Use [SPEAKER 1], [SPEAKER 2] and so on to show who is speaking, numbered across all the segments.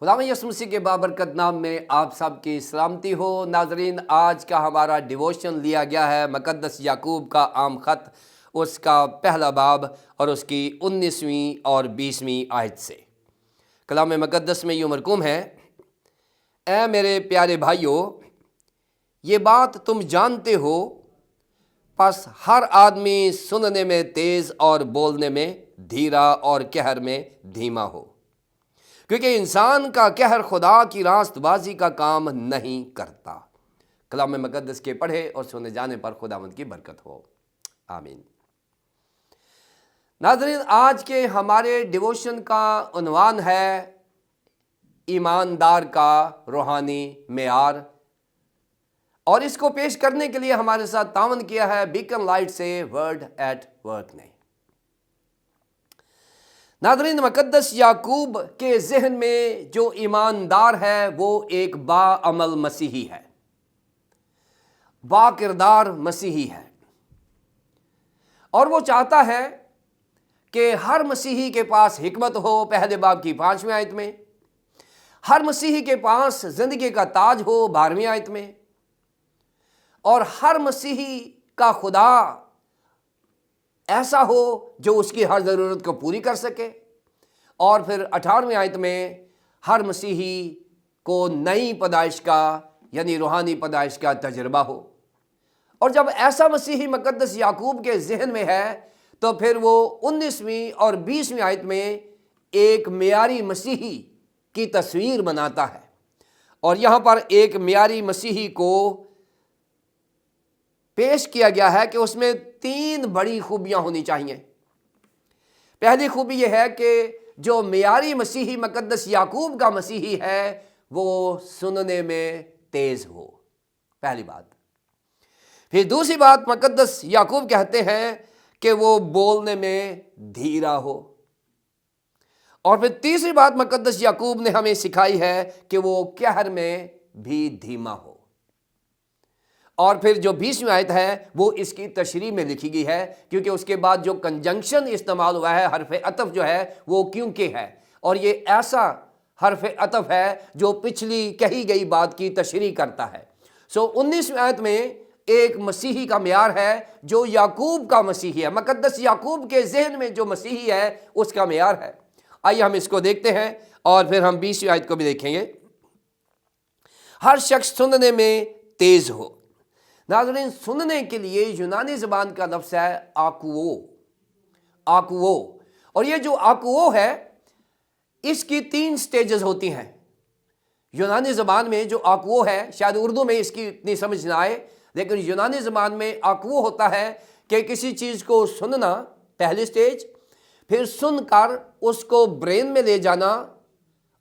[SPEAKER 1] खुदावंद यीशु मसीह के बाबरकत नाम में आप सब की सलामती हो। नाजरीन, आज का हमारा डिवोशन लिया गया है मुकद्दस याकूब का आम खत, उसका पहला बाब और उसकी 19वीं और 20वीं आयत से। कलाम मुकद्दस में यूँ मरकूम है, ऐ मेरे प्यारे भाइयों, ये बात तुम जानते हो, बस हर आदमी सुनने में तेज़ और बोलने में धीरा और कहर में धीमा हो, क्योंकि इंसान का कहर खुदा की रास्तबाजी का काम नहीं करता। कलाम मुकद्दस के पढ़े और सुने जाने पर खुदावंद की बरकत हो, आमीन। नाज़रीन, आज के हमारे डिवोशन का उन्वान है ईमानदार का रूहानी मेयार, और इसको पेश करने के लिए हमारे साथ तावन किया है बीकन लाइट से वर्ड एट वर्क ने। नाज़रीन, मुकद्दस याकूब के जहन में जो ईमानदार है वो एक बाअमल मसीही है, बाकिरदार मसीही है, और वो चाहता है कि हर मसीही के पास हिकमत हो। पहले बाब की 5वीं आयत में, हर मसीही के पास जिंदगी का ताज हो 12वीं आयत में, और हर मसीही का खुदा ऐसा हो जो उसकी हर ज़रूरत को पूरी कर सके। और फिर 18वीं आयत में हर मसीही को नई पैदाइश का यानी रूहानी पैदाइश का तजर्बा हो। और जब ऐसा मसीही मुकद्दस याकूब के जहन में है तो फिर वो 19वीं और 20वीं आयत में एक मियारी मसीही की तस्वीर बनाता है। और यहाँ पर एक मियारी मसीही को पेश किया गया है कि उसमें 3 बड़ी खूबियां होनी चाहिए। पहली खूबी यह है कि जो मियारी मसीही मुकद्दस याकूब का मसीही है वो सुनने में तेज हो, पहली बात। फिर दूसरी बात, मुकद्दस याकूब कहते हैं कि वो बोलने में धीरा हो। और फिर तीसरी बात मुकद्दस याकूब ने हमें सिखाई है कि वो कहर में भी धीमा हो। और फिर जो 20वीं आयत है वो इसकी तशरीह में लिखी गई है, क्योंकि उसके बाद जो कंजंक्शन इस्तेमाल हुआ है, हरफ अतफ जो है वो क्योंकि है, और ये ऐसा हरफ अतफ है जो पिछली कही गई बात की तशरीह करता है। 19वीं आयत में एक मसीही का म्यार है जो याकूब का मसीही है, मुकद्दस याकूब के जहन में जो मसीही है उसका म्यार है। आइए हम इसको देखते हैं और फिर हम 20वीं आयत को भी देखेंगे। हर शख्स सुनने में तेज हो। नाज़रीन, सुनने के लिए यूनानी ज़बान का लफ्ज़ है आकुओ, आकुओ। और ये जो आकुओ है इसकी 3 स्टेजेस होती हैं। यूनानी ज़बान में जो आकुओ है, शायद उर्दू में इसकी इतनी समझ ना आए, लेकिन यूनानी ज़बान में आकुओ होता है कि किसी चीज़ को सुनना पहली स्टेज, फिर सुनकर उसको ब्रेन में ले जाना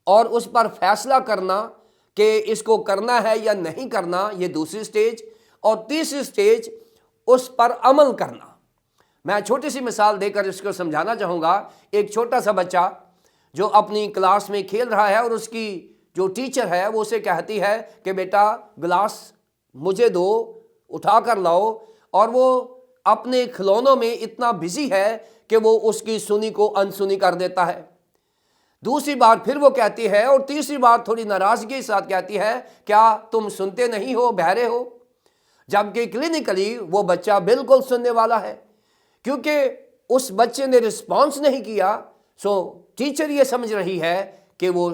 [SPEAKER 1] और उस पर फैसला करना कि इसको करना है या नहीं करना, ये दूसरी स्टेज, और तीसरी स्टेज उस पर अमल करना। मैं छोटी सी मिसाल देकर इसको समझाना चाहूँगा। एक छोटा सा बच्चा जो अपनी क्लास में खेल रहा है और उसकी जो टीचर है वो उसे कहती है कि बेटा गिलास मुझे दो, उठा कर लाओ, और वो अपने खिलौनों में इतना बिजी है कि वो उसकी सुनी को अनसुनी कर देता है। दूसरी बार फिर वो कहती है, और तीसरी बार थोड़ी नाराज़गी के साथ कहती है, क्या तुम सुनते नहीं हो, बहरे हो? जबकि क्लिनिकली वो बच्चा बिल्कुल सुनने वाला है, क्योंकि उस बच्चे ने रिस्पॉन्स नहीं किया। सो टीचर ये समझ रही है कि वो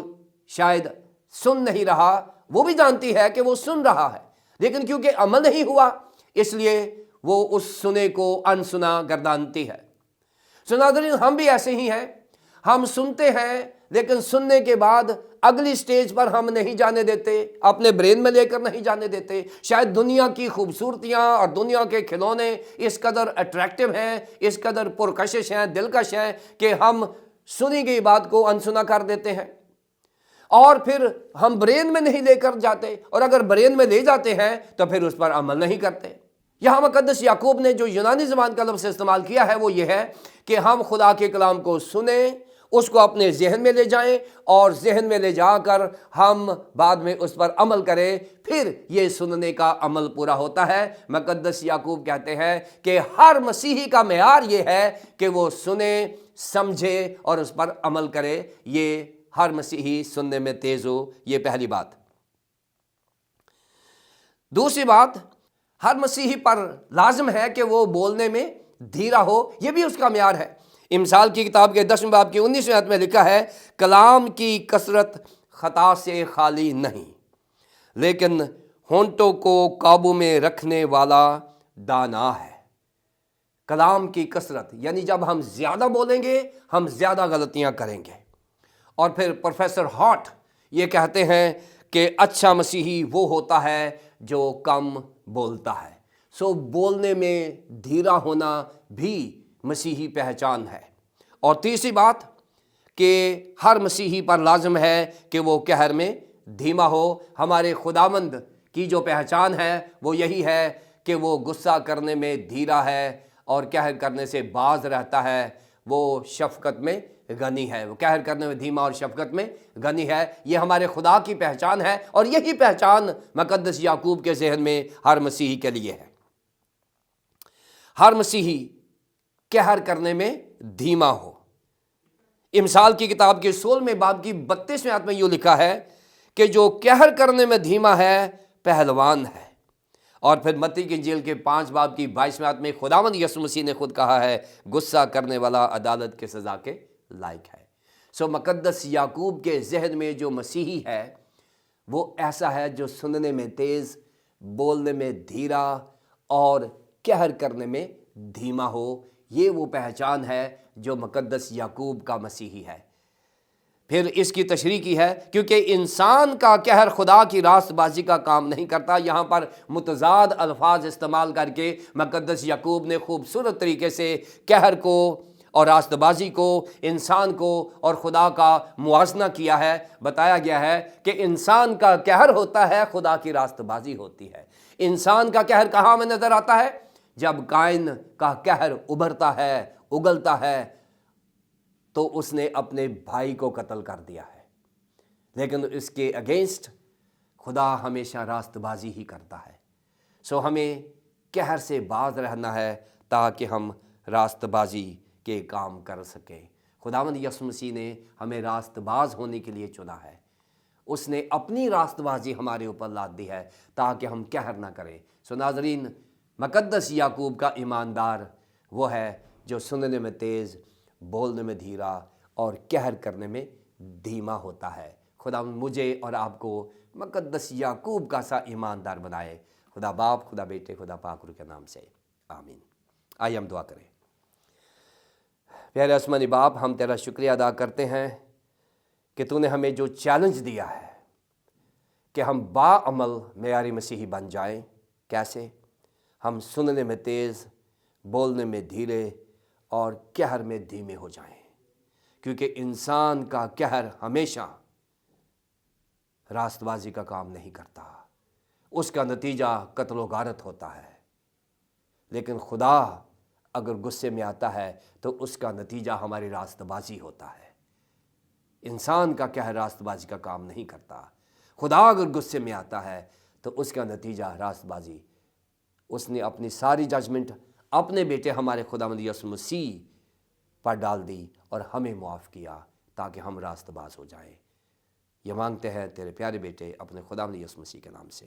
[SPEAKER 1] शायद सुन नहीं रहा, वो भी जानती है कि वो सुन रहा है, लेकिन क्योंकि अमल नहीं हुआ इसलिए वो उस सुने को अनसुना गर्दानती है। सो नाज़रीन, हम भी ऐसे ही हैं, हम सुनते हैं लेकिन सुनने के बाद अगली स्टेज पर हम नहीं जाने देते, अपने ब्रेन में लेकर नहीं जाने देते। शायद दुनिया की खूबसूरतियां और दुनिया के खिलौने इस कदर अट्रैक्टिव हैं, इस कदर पुरकशिश हैं, दिलकश हैं कि हम सुनी गई बात को अनसुना कर देते हैं, और फिर हम ब्रेन में नहीं लेकर जाते, और अगर ब्रेन में ले जाते हैं तो फिर उस पर अमल नहीं करते। यहाँ मुकद्दस याकूब ने जो यूनानी ज़बान का लफ्ज़ इस्तेमाल किया है वो ये है कि हम खुदा के कलाम को सुने, उसको अपने जहन में ले जाएं, और जहन में ले जाकर हम बाद में उस पर अमल करें, फिर ये सुनने का अमल पूरा होता है। मुकद्दस याकूब कहते हैं कि हर मसीही का मेयार ये है कि वो सुने, समझे और उस पर अमल करे। ये ہر مسیحی سننے میں تیز ہو، یہ پہلی بات۔ دوسری بات، ہر مسیحی پر لازم ہے کہ وہ بولنے میں دھیرا ہو، یہ بھی اس کا معیار ہے۔ امثال کی کتاب کے 10 باب کی 19 آیت میں لکھا ہے، کلام کی کثرت خطا سے خالی نہیں، لیکن ہونٹوں کو قابو میں رکھنے والا دانا ہے۔ کلام کی کثرت یعنی جب ہم زیادہ بولیں گے ہم زیادہ غلطیاں کریں گے۔ اور پھر پروفیسر ہاٹ یہ کہتے ہیں کہ اچھا مسیحی وہ ہوتا ہے جو کم بولتا ہے۔ سو بولنے میں دھیرا ہونا بھی مسیحی پہچان ہے۔ اور تیسری بات کہ ہر مسیحی پر لازم ہے کہ وہ قہر میں دھیما ہو۔ ہمارے خداوند کی جو پہچان ہے وہ یہی ہے کہ وہ غصہ کرنے میں دھیرا ہے اور قہر کرنے سے باز رہتا ہے، وہ شفقت میں غنی ہے۔ وہ قہر کرنے میں دھیما اور شفقت میں غنی ہے، یہ ہمارے خدا کی پہچان ہے، اور یہی پہچان مقدس یعقوب کے ذہن میں ہر مسیحی کے لیے ہے۔ ہر مسیحی قہر کرنے میں دھیما ہو۔ امثال کی کتاب کے 16 باب کی 32 آیت میں یوں لکھا ہے کہ جو قہر کرنے میں دھیما ہے پہلوان ہے۔ اور پھر متی کی انجیل کے 5 باب کی 22 آیت میں خداوند یسوع مسیح نے خود کہا ہے، غصہ کرنے والا عدالت کے سزا کے لائق ہے۔ سو مقدس یعقوب کے ذہن میں جو مسیحی ہے وہ ایسا ہے جو سننے میں تیز، بولنے میں دھیرا اور قہر کرنے میں دھیما ہو۔ یہ وہ پہچان ہے جو مقدس یعقوب کا مسیحی ہے۔ پھر اس کی تشریح کی ہے، کیونکہ انسان کا قہر خدا کی راست بازی کا کام نہیں کرتا۔ یہاں پر متضاد الفاظ استعمال کر کے مقدس یعقوب نے خوبصورت طریقے سے قہر کو اور راست بازی کو، انسان کو اور خدا کا موازنہ کیا ہے۔ بتایا گیا ہے کہ انسان کا قہر ہوتا ہے، خدا کی راست بازی ہوتی ہے۔ انسان کا قہر کہاں میں نظر آتا ہے؟ جب قائن کا قہر ابھرتا ہے، اگلتا ہے، تو اس نے اپنے بھائی کو قتل کر دیا ہے، لیکن اس کے اگینسٹ خدا ہمیشہ راست بازی ہی کرتا ہے۔ سو ہمیں قہر سے باز رہنا ہے تاکہ ہم راست بازی کے کام کر سکیں۔ خداوند یسوع مسیح نے ہمیں راست باز ہونے کے لیے چنا ہے۔ اس نے اپنی راست بازی ہمارے اوپر لاد دی ہے تاکہ ہم قہر نہ کریں۔ سو ناظرین، مقدس یعقوب کا ایماندار وہ ہے جو سننے میں تیز، بولنے میں دھیرا اور قہر کرنے میں دھیما ہوتا ہے۔ خدا مجھے اور آپ کو مقدس یعقوب کا سا ایماندار بنائے۔ خدا باپ، خدا بیٹے، خدا پاک روح کے نام سے آمین۔ آئیے ہم دعا کریں۔ پیارے آسمانی باپ، ہم تیرا شکریہ ادا کرتے ہیں کہ تو نے ہمیں جو چیلنج دیا ہے کہ ہم باعمل معیاری مسیحی بن جائیں۔ کیسے؟ ہم سننے میں تیز، بولنے میں دھیرے اور قہر میں دھیمے ہو جائیں، کیونکہ انسان کا قہر ہمیشہ راست بازی کا کام نہیں کرتا، اس کا نتیجہ قتل و غارت ہوتا ہے۔ لیکن خدا اگر غصے میں آتا ہے تو اس کا نتیجہ ہماری راست بازی ہوتا ہے۔ انسان کا قہر راست بازی کا کام نہیں کرتا۔ خدا اگر غصے میں آتا ہے تو اس کا نتیجہ راست بازی۔ اس نے اپنی ساری ججمنٹ اپنے بیٹے ہمارے خداوند یسوع مسیح پر ڈال دی اور ہمیں معاف کیا تاکہ ہم راست باز ہو جائیں۔ یہ مانگتے ہیں تیرے پیارے بیٹے اپنے خداوند یسوع مسیح کے نام سے۔